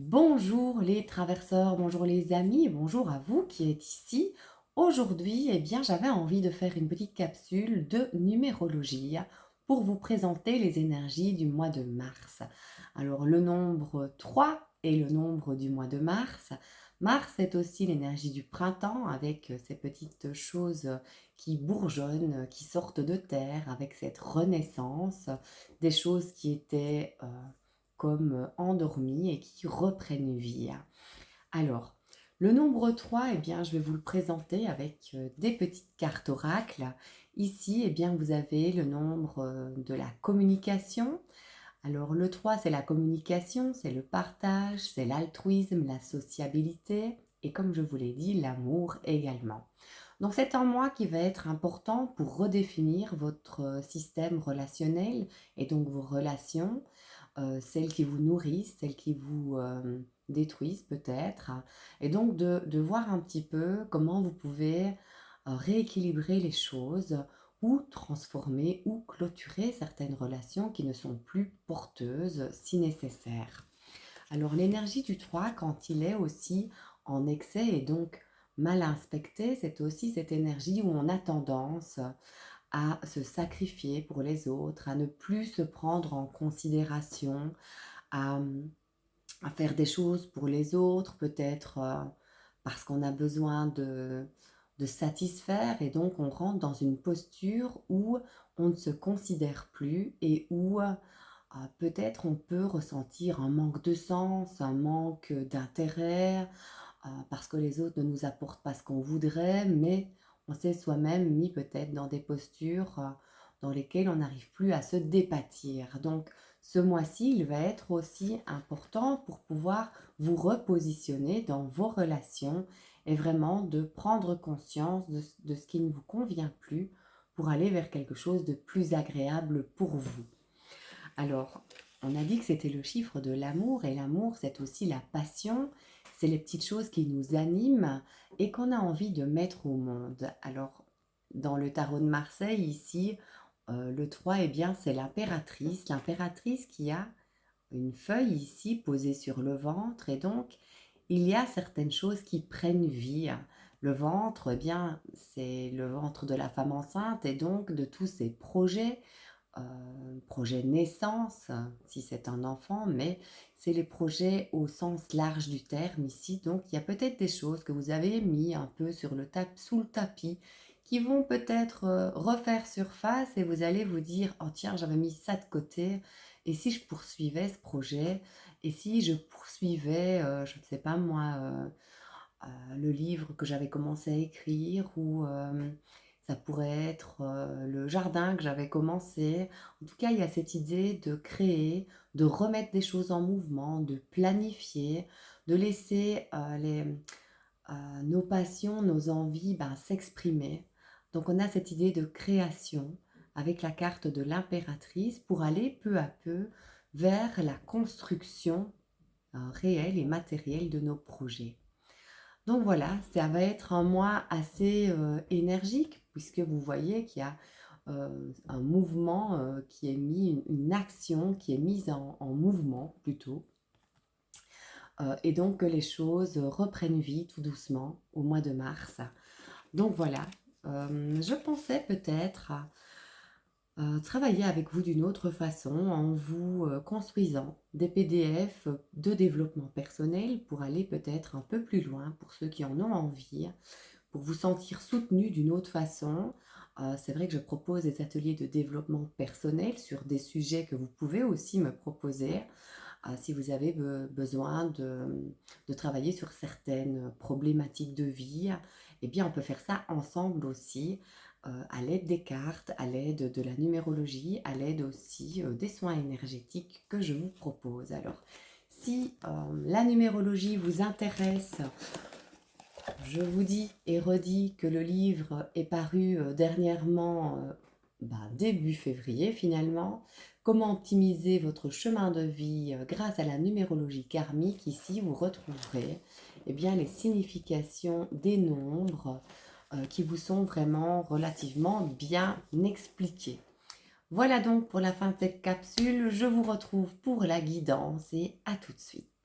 Bonjour les traverseurs, bonjour les amis, bonjour à vous qui êtes ici. Aujourd'hui, j'avais envie de faire une petite capsule de numérologie pour vous présenter les énergies du mois de mars. Alors, le nombre 3 est le nombre du mois de mars. Mars est aussi l'énergie du printemps avec ces petites choses qui bourgeonnent, qui sortent de terre avec cette renaissance, des choses qui étaient comme endormies et qui reprennent vie. Alors, le nombre 3, je vais vous le présenter avec des petites cartes oracles. Ici, vous avez le nombre de la communication. Alors, le 3, c'est la communication, c'est le partage, c'est l'altruisme, la sociabilité et comme je vous l'ai dit, l'amour également. Donc, c'est un mois qui va être important pour redéfinir votre système relationnel et donc vos relations, celles qui vous nourrissent, celles qui vous détruisent peut-être, et donc de voir un petit peu comment vous pouvez rééquilibrer les choses ou transformer ou clôturer certaines relations qui ne sont plus porteuses si nécessaire. Alors l'énergie du 3, quand il est aussi en excès et donc mal inspecté, c'est aussi cette énergie où on a tendance à se sacrifier pour les autres, à ne plus se prendre en considération, à, à faire des choses pour les autres, peut-être parce qu'on a besoin de satisfaire et donc on rentre dans une posture où on ne se considère plus et où peut-être on peut ressentir un manque de sens, un manque d'intérêt, parce que les autres ne nous apportent pas ce qu'on voudrait, mais on s'est soi-même mis peut-être dans des postures dans lesquelles on n'arrive plus à se dépatir. Donc ce mois-ci, il va être aussi important pour pouvoir vous repositionner dans vos relations et vraiment de prendre conscience de ce qui ne vous convient plus pour aller vers quelque chose de plus agréable pour vous. Alors, on a dit que c'était le chiffre de l'amour et l'amour, c'est aussi la passion, c'est les petites choses qui nous animent et qu'on a envie de mettre au monde. Alors, dans le tarot de Marseille, ici, le 3, c'est l'impératrice qui a une feuille ici posée sur le ventre et donc il y a certaines choses qui prennent vie. Le ventre, c'est le ventre de la femme enceinte et donc de tous ces projet naissance, si c'est un enfant, mais c'est les projets au sens large du terme ici. Donc, il y a peut-être des choses que vous avez mis un peu sous le tapis qui vont peut-être refaire surface et vous allez vous dire, oh tiens, j'avais mis ça de côté. Et si je poursuivais ce projet, et si je poursuivais, je ne sais pas moi, le livre que j'avais commencé à écrire ou ça pourrait être le jardin que j'avais commencé. En tout cas, il y a cette idée de créer, de remettre des choses en mouvement, de planifier, de laisser nos passions, nos envies s'exprimer. Donc on a cette idée de création avec la carte de l'impératrice pour aller peu à peu vers la construction réelle et matérielle de nos projets. Donc voilà, ça va être un mois assez énergique puisque vous voyez qu'il y a un mouvement qui est mis, une action qui est mise en mouvement plutôt. Et donc que les choses reprennent vie tout doucement au mois de mars. Donc voilà, je pensais peut-être à travailler avec vous d'une autre façon en vous construisant des PDF de développement personnel pour aller peut-être un peu plus loin pour ceux qui en ont envie, pour vous sentir soutenu d'une autre façon. C'est vrai que je propose des ateliers de développement personnel sur des sujets que vous pouvez aussi me proposer si vous avez besoin de travailler sur certaines problématiques de vie. On peut faire ça ensemble aussi à l'aide des cartes, à l'aide de la numérologie, à l'aide aussi des soins énergétiques que je vous propose. Alors, si la numérologie vous intéresse, je vous dis et redis que le livre est paru dernièrement, début février finalement. Comment optimiser votre chemin de vie grâce à la numérologie karmique. Ici, vous retrouverez les significations des nombres qui vous sont vraiment relativement bien expliquées. Voilà donc pour la fin de cette capsule. Je vous retrouve pour la guidance et à tout de suite.